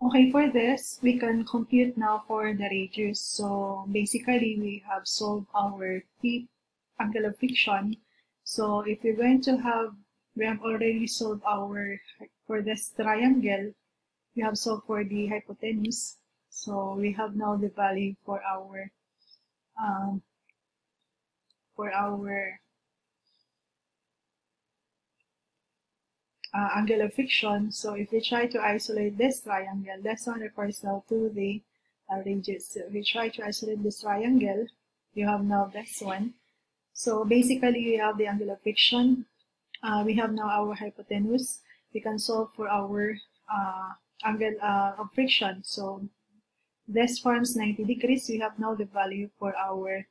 Okay, for this, we can compute now for the radius. So basically, we have solved our angle of friction. So if we're going to have, we have already solved for this triangle, we have solved for the hypotenuse. So we have now the value for our um, angle of friction. So if we try to isolate this triangle, this one refers now to the radius. So if we try to isolate this triangle, you have now this one. So basically, we have the angle of friction. We have now our hypotenuse. We can solve for our angle of friction. So this forms 90 degrees. We have now the value for our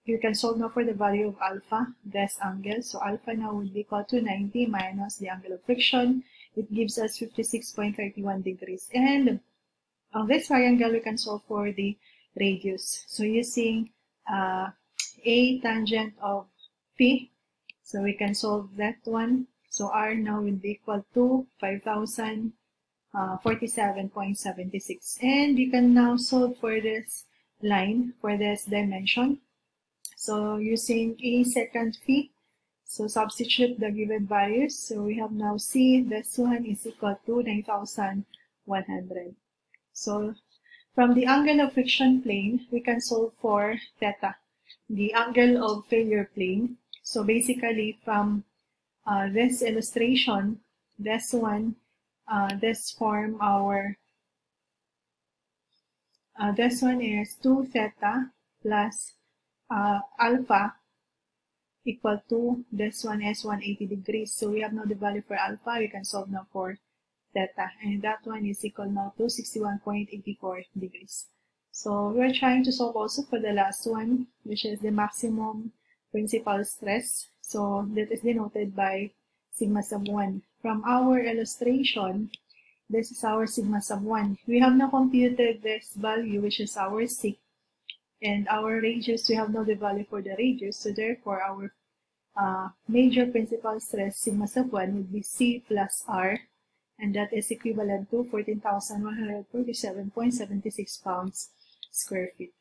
you can solve now for the value of alpha, this angle. So alpha now would be equal to 90 minus the angle of friction. It gives us 56.31 degrees. And on this triangle, we can solve for the radius. So using a tangent of phi, so we can solve that one. So r now will be equal to 5,047.76. And you can now solve for this line, for this dimension. So using a secant phi, so substitute the given values. So we have now C, this one is equal to 9,100. So from the angle of friction plane, we can solve for theta, the angle of failure plane. So basically from this illustration, this one, this form our, this one is 2 theta plus alpha equal to this one is 180 degrees. So we have now the value for alpha. We can solve now for theta, and that one is equal now to 61.84 degrees. So we're trying to solve also for the last one, which is the maximum principal stress. So that is denoted by sigma sub 1. From our illustration, this is our sigma sub 1. We have now computed this value, which is our sig. And our radius, we have now the value for the radius. So therefore, our major principal stress, sigma sub 1, would be C plus R. And that is equivalent to 14,147.76 pounds square feet.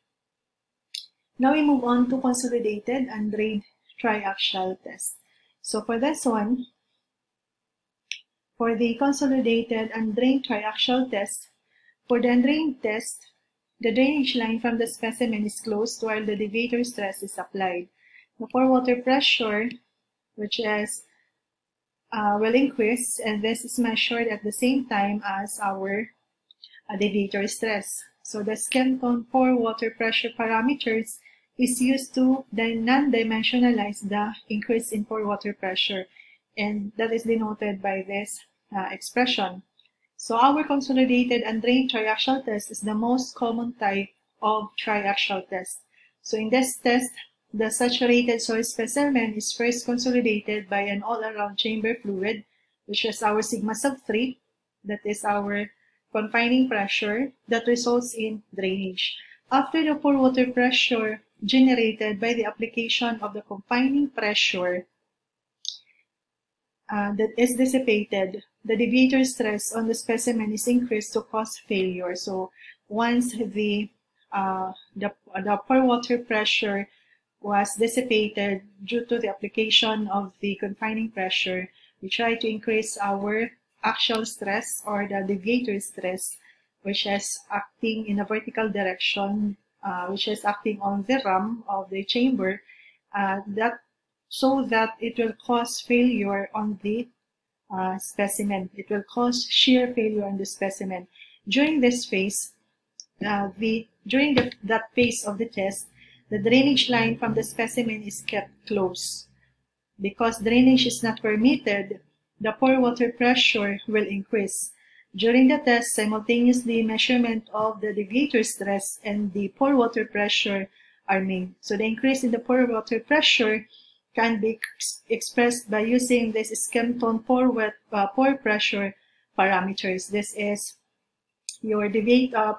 Now we move on to consolidated and drained triaxial test. So for this one, for the consolidated and drained triaxial test, for the undrained test, the drainage line from the specimen is closed while the deviator stress is applied. The pore water pressure, which is will increase, and this is measured at the same time as our deviator stress. So the Skempton pore water pressure parameters is used to then non-dimensionalize the increase in pore water pressure, and that is denoted by this expression. So our consolidated and drained triaxial test is the most common type of triaxial test. So in this test, the saturated soil specimen is first consolidated by an all-around chamber fluid, which is our sigma sub 3, that is our confining pressure, that results in drainage. After the pore water pressure generated by the application of the confining pressure that is dissipated, the deviator stress on the specimen is increased to cause failure. So once the pore water pressure was dissipated due to the application of the confining pressure, we try to increase our axial stress or the deviator stress, which is acting in a vertical direction, which is acting on the ram of the chamber, so that it will cause failure on the specimen. It will cause shear failure on the specimen. During this phase, during that phase of the test, the drainage line from the specimen is kept closed. Because drainage is not permitted, the pore water pressure will increase. During the test, simultaneously measurement of the deviator stress and the pore water pressure are made. So the increase in the pore water pressure can be expressed by using this Skempton pore pressure parameters. This is your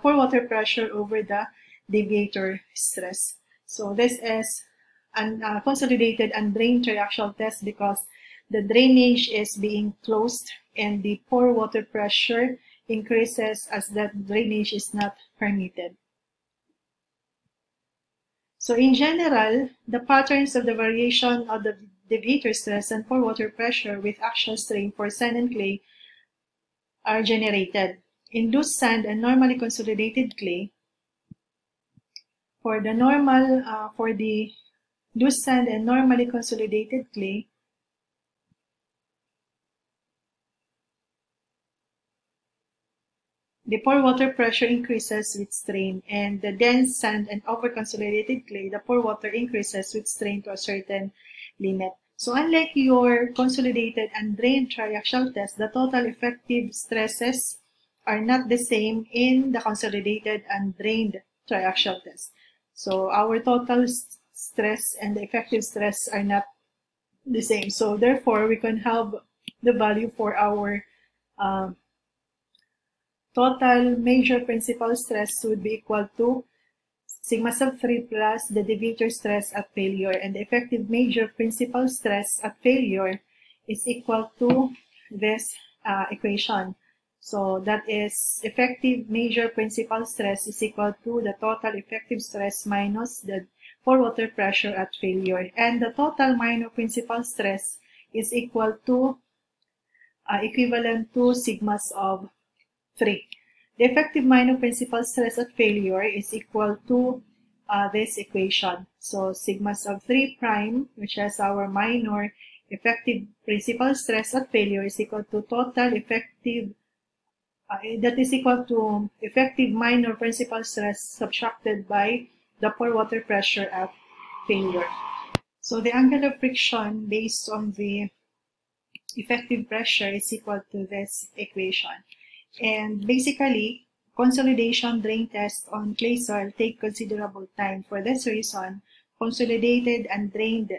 pore water pressure over the deviator stress. So this is a consolidated and drained triaxial test because the drainage is being closed and the pore water pressure increases as that drainage is not permitted. So in general, the patterns of the variation of the deviator stress and pore water pressure with axial strain for sand and clay are generated. In loose sand and normally consolidated clay, for the loose sand and normally consolidated clay, the pore water pressure increases with strain, and the dense sand and over-consolidated clay, the pore water increases with strain to a certain limit. So unlike your consolidated and drained triaxial test, the total effective stresses are not the same in the consolidated and drained triaxial test. So our total stress and the effective stress are not the same. So therefore, we can have the value for our total major principal stress would be equal to sigma sub 3 plus the deviator stress at failure, and the effective major principal stress at failure is equal to this equation. So that is effective major principal stress is equal to the total effective stress minus the pore water pressure at failure, and the total minor principal stress is equal to equivalent to sigmas of 3. The effective minor principal stress at failure is equal to this equation. So sigmas of 3 prime, which has our minor effective principal stress at failure, is equal to total effective, that is equal to effective minor principal stress subtracted by the pore water pressure at failure. So the angle of friction based on the effective pressure is equal to this equation. And basically, consolidation drain tests on clay soil take considerable time. For this reason, consolidated and drained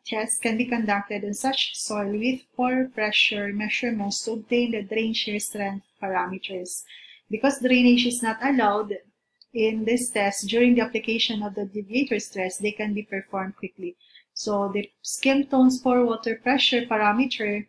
tests can be conducted on such soil with pore pressure measurements to obtain the drain shear strength parameters. Because drainage is not allowed in this test during the application of the deviator stress, they can be performed quickly. So the skim tones pore water pressure parameter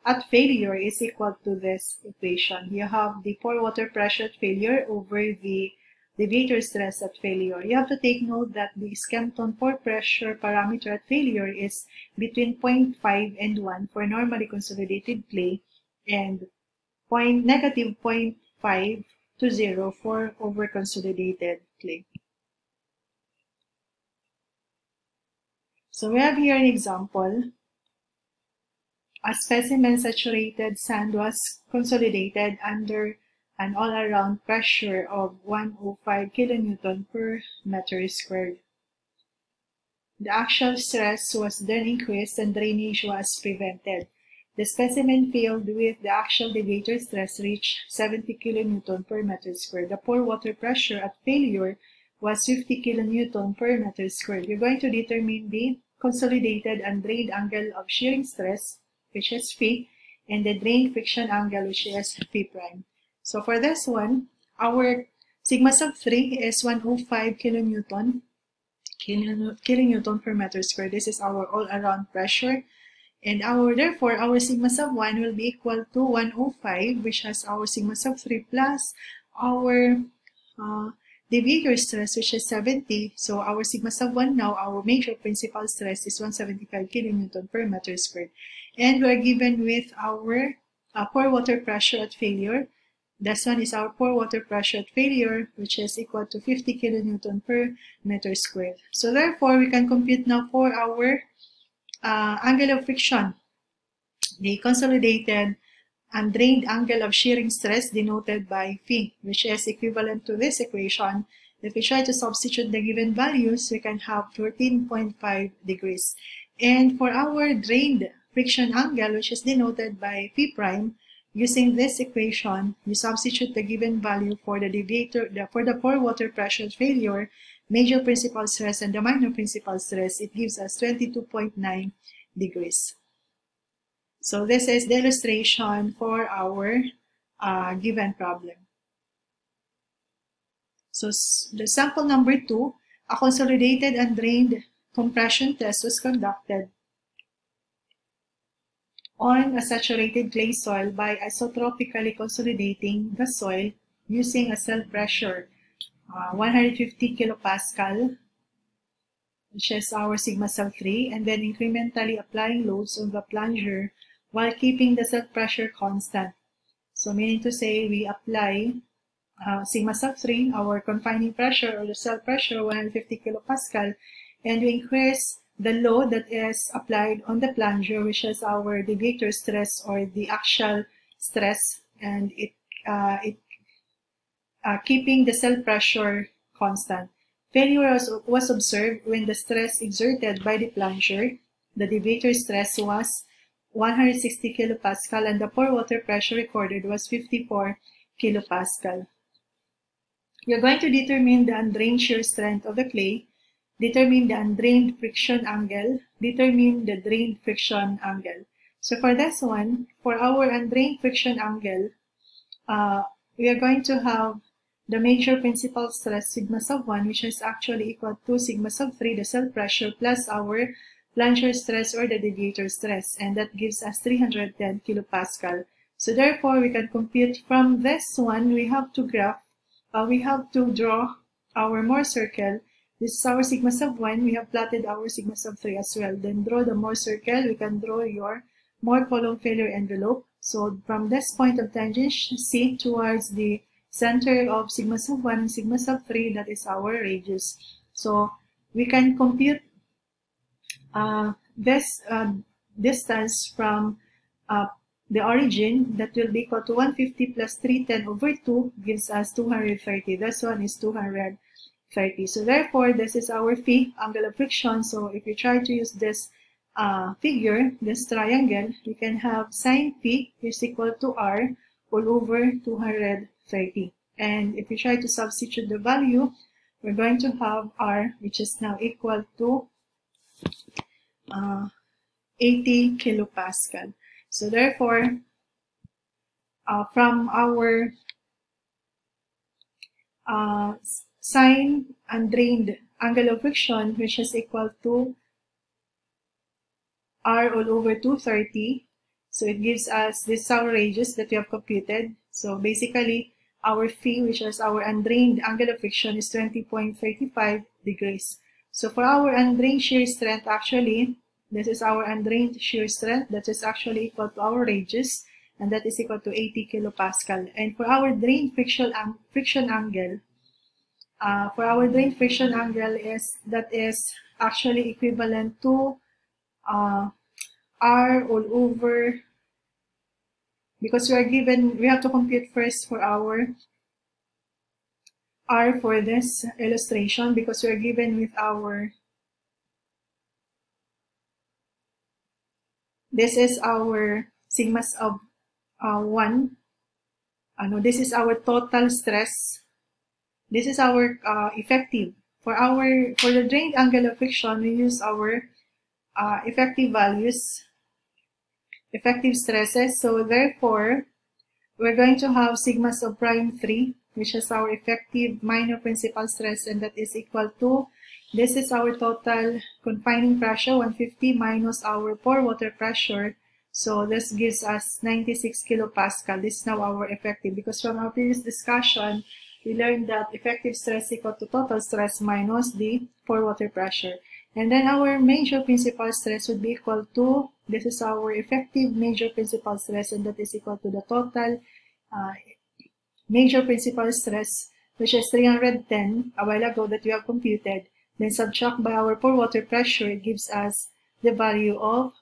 at failure is equal to this equation. You have the pore water pressure at failure over the deviator stress at failure. You have to take note that the Skempton pore pressure parameter at failure is between 0.5 and 1 for normally consolidated clay, and negative 0.5 to 0 for over consolidated clay. So we have here an example. A specimen saturated sand was consolidated under an all-around pressure of 105 kN per meter squared. The axial stress was then increased and drainage was prevented. The specimen filled with the axial deviator stress reached 70 kN per meter squared. The pore water pressure at failure was 50 kN per meter squared. You're going to determine the consolidated and drained angle of shearing stress, which is phi, and the drain friction angle, which is phi prime. So for this one, our sigma sub 3 is 105 kilonewton per meter square. This is our all-around pressure. And therefore, our sigma sub 1 will be equal to 105, which has our sigma sub 3 plus our deviator stress, which is 70. So our sigma sub 1 now, our major principal stress is 175 kilonewton per meter squared. And we are given with our pore water pressure at failure. This one is our pore water pressure at failure, which is equal to 50 kilonewton per meter squared. So therefore, we can compute now for our angle of friction, the consolidated and drained angle of shearing stress denoted by phi, which is equivalent to this equation. If we try to substitute the given values, we can have 14.5 degrees. And for our drained friction angle, which is denoted by phi prime, using this equation, you substitute the given value for the pore water pressure at failure, major principal stress, and the minor principal stress. It gives us 22.9 degrees. So this is the illustration for our given problem. So the sample number 2, a consolidated and drained compression test was conducted on a saturated clay soil by isotropically consolidating the soil using a cell pressure 150 kilopascal, which is our sigma sub 3, and then incrementally applying loads on the plunger while keeping the cell pressure constant. So meaning to say we apply sigma sub 3, our confining pressure or the cell pressure 150 kilopascal, and we increase the load that is applied on the plunger, which is our deviator stress or the axial stress, and keeping the cell pressure constant. Failure was observed when the stress exerted by the plunger, the deviator stress, was 160 kilopascal and the pore water pressure recorded was 54 kilopascal. We are going to determine the undrained shear strength of the clay, determine the undrained friction angle, determine the drained friction angle. So for this one, for our undrained friction angle, we are going to have the major principal stress sigma sub 1, which is actually equal to sigma sub 3, the cell pressure, plus our plunger stress or the deviator stress, and that gives us 310 kilopascal. So therefore, we can compute from this one, we have to draw our Mohr circle. This is our sigma sub 1, we have plotted our sigma sub 3 as well. Then draw the Mohr circle, we can draw your Mohr column failure envelope. So from this point of tangent C towards the center of sigma sub 1 and sigma sub 3, that is our radius. So we can compute this distance from the origin, that will be equal to 150 plus 310 over 2 gives us 230. This one is 230. So therefore, this is our phi, angle of friction. So if you try to use this figure, this triangle, we can have sine phi is equal to r all over 230. And if we try to substitute the value, we're going to have r, which is now equal to 80 kilopascal. So therefore, from our sine undrained angle of friction, which is equal to r all over 230, so it gives us this our radius that we have computed. So basically, our phi, which is our undrained angle of friction, is 20.35 degrees. So for our undrained shear strength, actually, this is our undrained shear strength that is actually equal to our radius, and that is equal to 80 kilopascal. And for our drained friction angle, is actually equivalent to r all over, because we have to compute first for our r for this illustration, because we are given with our, this is our sigmas of 1. This is our total stress. This is our effective. For the drained angle of friction, we use our effective values, effective stresses. So therefore, we're going to have sigmas of prime 3, which is our effective minor principal stress, and that is equal to, this is our total confining pressure, 150, minus our pore water pressure. So this gives us 96 kilopascal. This is now our effective, because from our previous discussion, we learned that effective stress equal to total stress minus the pore water pressure. And then our major principal stress would be equal to, this is our effective major principal stress, and that is equal to the total major principal stress, which is 310 a while ago that we have computed. Then subtract by our pore water pressure, it gives us the value of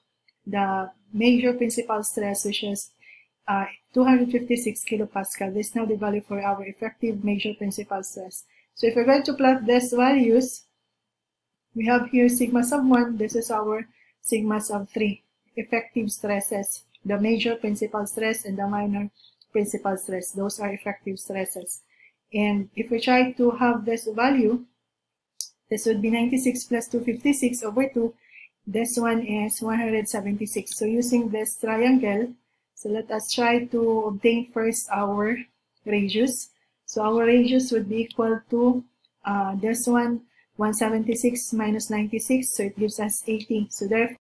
the major principal stress, which is 256 kilopascal. This is now the value for our effective major principal stress. So if we're going to plot these values, we have here sigma sub 1, this is our sigma sub 3, effective stresses, the major principal stress and the minor principal stress. Those are effective stresses. And if we try to have this value, this would be 96 plus 256 over 2. This one is 176. So using this triangle, so let us try to obtain first our radius. So our radius would be equal to this one, 176 minus 96, so it gives us 80. So therefore,